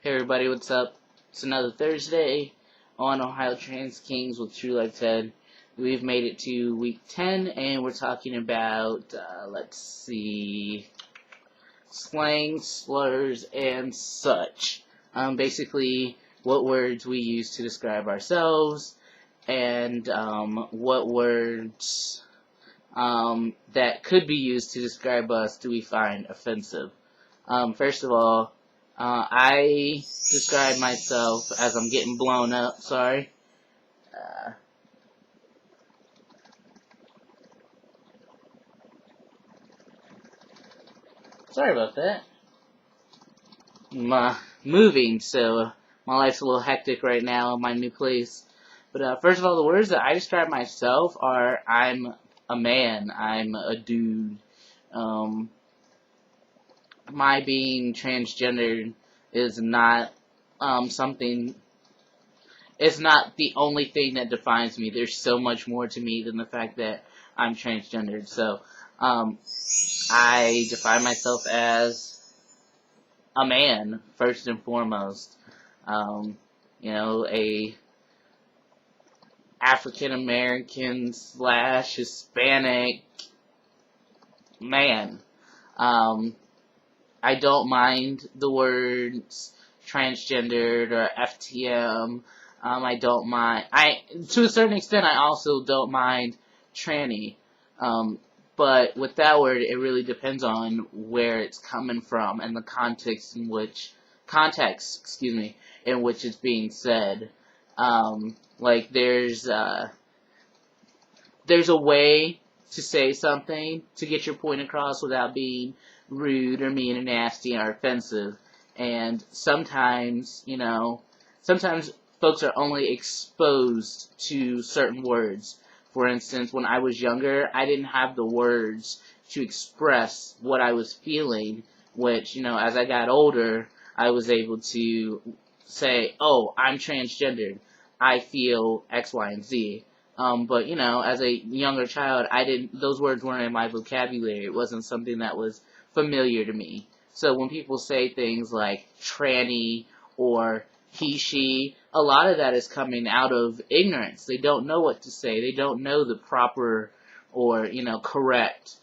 Hey everybody, what's up? It's another Thursday on Ohio Trans Kings with True Life Ted. We've made it to week 10 and we're talking about, slang, slurs, and such. Basically, what words we use to describe ourselves and what words that could be used to describe us do we find offensive. First of all, I describe myself as I'm getting blown up, sorry. Sorry about that. I'm moving, so my life's a little hectic right now in my new place. But first of all, the words that I describe myself are I'm a man, I'm a dude. Um, my being transgendered is not something. It's not the only thing that defines me. There's so much more to me than the fact that I'm transgendered. So, um, I define myself as a man first and foremost. Um, a African American slash Hispanic man. Um, I don't mind the words transgendered or FTM. I don't mind. To a certain extent, I also don't mind tranny. Um, but with that word, it really depends on where it's coming from and the in which it's being said. Like there's a way to say something to get your point across without being rude or mean or nasty or offensive. And sometimes folks are only exposed to certain words. For instance, when I was younger, I didn't have the words to express what I was feeling, which, as I got older, I was able to say, oh, I'm transgendered. I feel X, Y, and Z. But as a younger child, those words weren't in my vocabulary. It wasn't something that was familiar to me. So when people say things like tranny or he, she, a lot of that is coming out of ignorance. They don't know what to say. They don't know the proper or, correct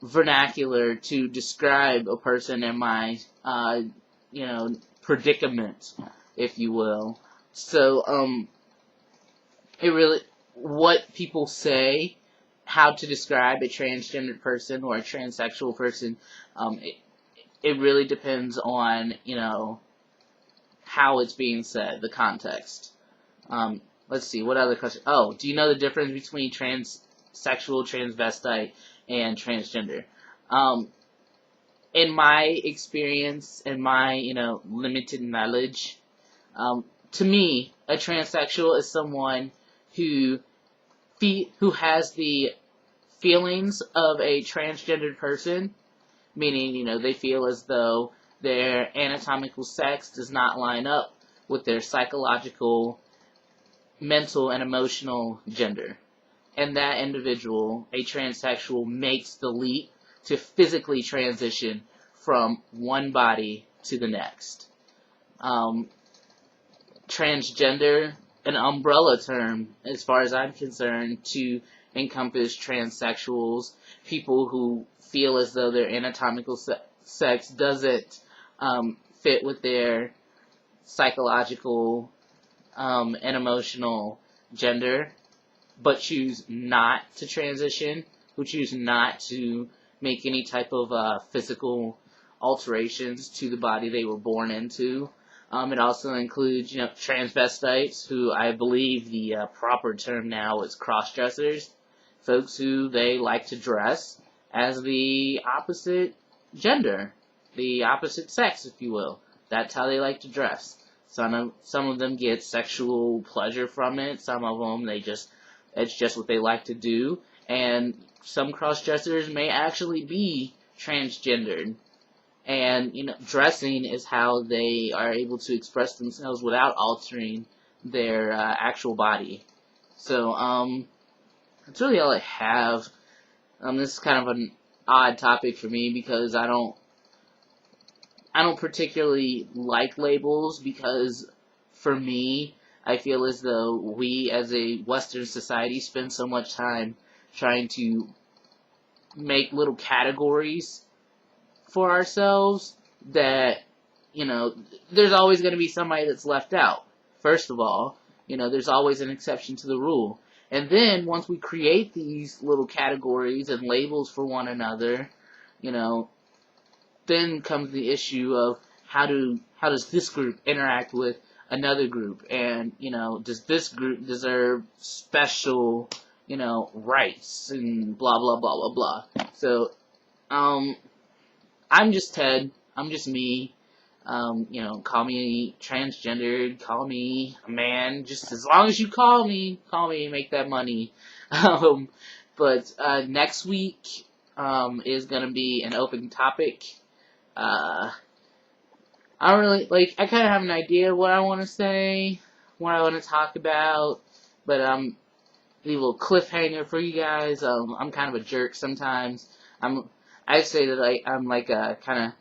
vernacular to describe a person in my, predicament, if you will. So, it really, what people say, how to describe a transgender person or a transsexual person, it really depends on, how it's being said, the context. Let's see, what other question? Oh, do you know the difference between transsexual, transvestite, and transgender? Um, in my experience and my, limited knowledge, to me, a transsexual is someone who who has the feelings of a transgendered person, meaning, they feel as though their anatomical sex does not line up with their psychological, mental, and emotional gender. And that individual, a transsexual, makes the leap to physically transition from one body to the next. Transgender, an umbrella term, as far as I'm concerned, to encompass transsexuals, people who feel as though their anatomical sex doesn't fit with their psychological and emotional gender, but choose not to transition, who choose not to make any type of physical alterations to the body they were born into. It also includes, transvestites, who I believe the proper term now is cross-dressers, folks who they like to dress as the opposite gender, the opposite sex, if you will. That's how they like to dress. Some of them get sexual pleasure from it. Some of them it's just what they like to do. And some cross-dressers may actually be transgendered. And, dressing is how they are able to express themselves without altering their actual body. So, that's really all I have. This is kind of an odd topic for me because I don't particularly like labels because, for me, I feel as though we as a Western society spend so much time trying to make little categories for ourselves that, there's always going to be somebody that's left out. First of all, there's always an exception to the rule. And then once we create these little categories and labels for one another, then comes the issue of how does this group interact with another group, and does this group deserve special rights, and blah blah blah blah blah. So I'm just Ted. I'm just me. Call me transgendered, call me a man, just as long as you call me, make that money. But next week is gonna be an open topic. I don't really, I kind of have an idea of what I want to say, what I want to talk about, but leave a little cliffhanger for you guys. I'm kind of a jerk sometimes. I say that I'm like a kind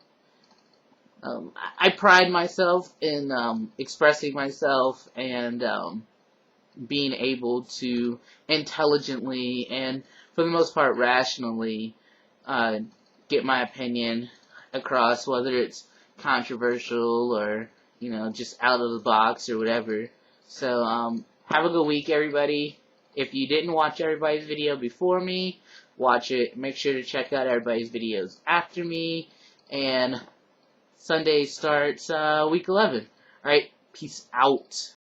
of, I pride myself in expressing myself and being able to intelligently and, for the most part, rationally get my opinion across, whether it's controversial or just out of the box or whatever. So have a good week, everybody. If you didn't watch everybody's video before me, watch it. Make sure to check out everybody's videos after me. And Sunday starts week 11. Alright, peace out.